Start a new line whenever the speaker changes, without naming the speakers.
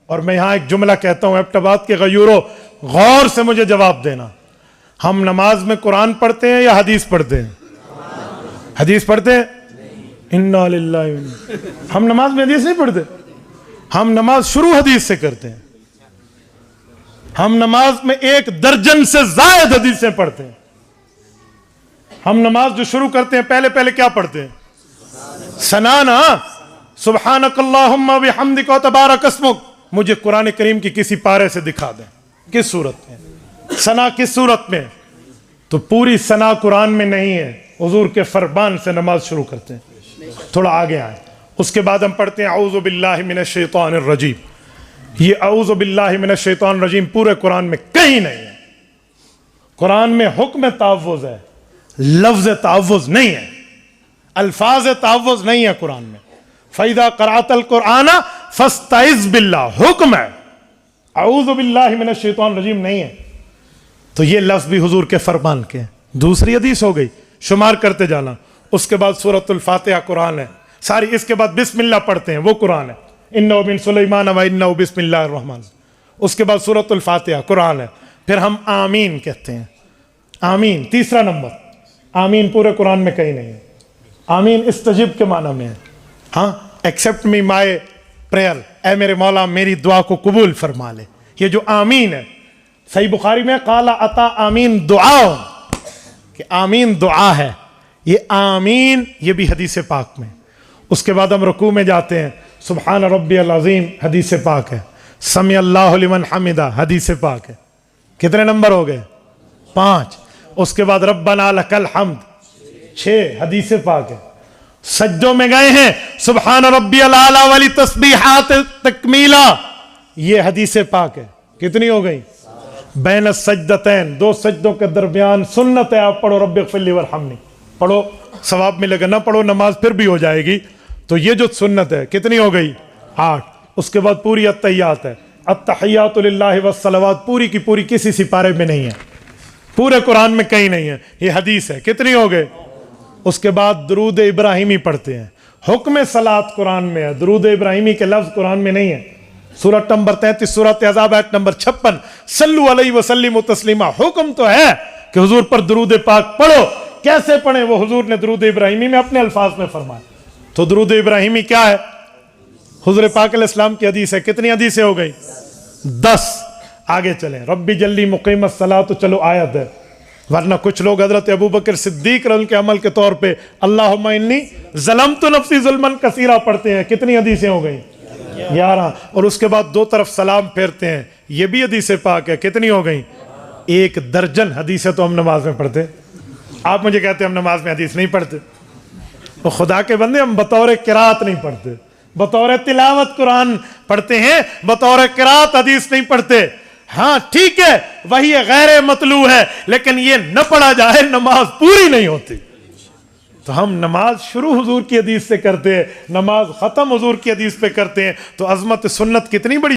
اور میں یہاں ایک جملہ کہتا ہوں ایبٹ آباد کے غیوروں، غور سے مجھے جواب دینا، ہم نماز میں قرآن پڑھتے ہیں یا حدیث پڑھتے ہیں؟ حدیث پڑھتے ہیں؟ انا للہ ہم نماز میں حدیث نہیں پڑھتے، ہم نماز شروع حدیث سے کرتے ہیں، ہم نماز میں 1 درجن سے زائد حدیثیں پڑھتے ہیں۔ ہم نماز جو شروع کرتے ہیں پہلے کیا پڑھتے ہیں؟ ثنا نا، سبحانک اللہم و بحمدک و تبارک اسمک۔ مجھے قرآن کریم کی کسی پارے سے دکھا دیں کس صورت میں ثنا، کس صورت میں؟ تو پوری ثنا قرآن میں نہیں ہے، حضور کے فرمان سے نماز شروع کرتے ہیں۔ تھوڑا آگے آئیں، اس کے بعد ہم پڑھتے ہیں اعوذ باللہ من الشیطان الرجیم۔ یہ اعوذ باللہ من الشیطان الرجیم پورے قرآن میں کہیں نہیں ہے۔ قرآن میں حکم تعوذ ہے، لفظ تعوذ نہیں ہے، الفاظ تعوذ نہیں ہے قرآن میں۔ فَإِذَا قَرَأْتَ الْقُرْآنَ فَاسْتَعِذْ بِاللَّهِ، حکم ہے، اعوذ باللہ من الشیطان الرجیم نہیں ہے۔ تو یہ لفظ بھی حضور کے فرمان کے ہیں۔ دوسری حدیث ہو گئی، شمار کرتے جانا۔ اس کے بعد سورۃ الفاتحہ قرآن ہے ساری، اس کے بعد بسم اللہ پڑھتے ہیں وہ قرآن ہے، اِنَّهُ مِن سُلَيْمَانَ وَإِنَّهُ بسم اللہ الرحمن۔ اس کے بعد سورۃ الفاتحہ قرآن ہے۔ پھر ہم آمین کہتے ہیں، آمین تیسرا نمبر۔ آمین پورے قرآن میں کہیں نہیں ہے۔ آمین استجب کے معنی میں ہے، ہاں ایکسیپٹ می مائی پریئر، اے میرے مولا میری دعا کو قبول فرما لے۔ یہ جو آمین ہے، صحیح بخاری میں قال عطا آمین دعا، کہ آمین دعا ہے، یہ آمین یہ بھی حدیث پاک میں۔ اس کے بعد ہم رکوع میں جاتے ہیں، سبحان ربی العظیم حدیث پاک ہے، سمع اللہ لمن حمدہ حدیث پاک ہے۔ کتنے نمبر ہو گئے؟ 5۔ اس کے بعد ربنا لک الحمد 6 حدیث پاک ہے۔ سجدوں میں گئے ہیں، سبحان ربی الاعلی والی تسبیحات تکمیلا، یہ حدیث پاک ہے۔ کتنی ہو گئی؟ بین السجدتین، 2 سجدوں کے درمیان سنت ہے، آپ پڑھو رب اغفر لی وارحمنی، پڑھو ثواب ملے گا، نہ پڑھو نماز پھر بھی ہو جائے گی۔ تو یہ جو سنت ہے کتنی ہو گئی؟ 8۔ اس کے بعد پوری التحیات ہے، التحیات للہ والصلوات پوری کی پوری کسی سپارے میں نہیں ہے، پورے قرآن میں کہیں نہیں ہے، یہ حدیث ہے۔ کتنی ہو گئے؟ اس کے بعد درود ابراہیمی پڑھتے ہیں، حکم صلاۃ قرآن میں ہے، درود ابراہیمی کے لفظ قرآن میں نہیں ہے۔ سورۃ نمبر 33 سورۃ احزاب آیت نمبر 56، صلو علیہ وسلم تسلیما، حکم تو ہے کہ حضور پر درود پاک پڑھو۔ کیسے پڑھیں؟ وہ حضور نے درود ابراہیمی میں اپنے الفاظ میں فرمایا۔ تو درود ابراہیمی کیا ہے؟ حضور پاک علیہ السلام کی حدیث ہے۔ کتنی حدیثیں ہو گئی؟ 10۔ آگے چلیں، ربی جلی مقیم الصلاۃ، تو چلو آیت ہے، ورنہ کچھ لوگ حضرت ابوبکر صدیق رضی اللہ عنہ کے عمل کے طور پہ اللہم انی ظلمت نفسی ظلما کثیرا پڑھتے ہیں۔ کتنی حدیثیں ہو گئی؟ 11۔ اور اس کے بعد 2 طرف سلام پھیرتے ہیں، یہ بھی حدیث پاک ہے۔ کتنی ہو گئی؟ 1 درجن حدیثیں تو ہم نماز میں پڑھتے ہیں۔ آپ مجھے کہتے ہیں ہم نماز میں حدیث نہیں پڑھتے، تو خدا کے بندے ہم بطور قرات نہیں پڑھتے، بطور تلاوت قرآن پڑھتے ہیں، بطور قرات حدیث نہیں پڑھتے۔ ہاں ٹھیک ہے، وہی غیر مطلوع ہے، لیکن یہ نہ پڑھا جائے نماز پوری نہیں ہوتی۔ تو ہم نماز شروع حضور کی حدیث سے کرتے ہیں، نماز ختم حضور کی حدیث پہ کرتے ہیں۔ تو عظمت سنت کتنی بڑی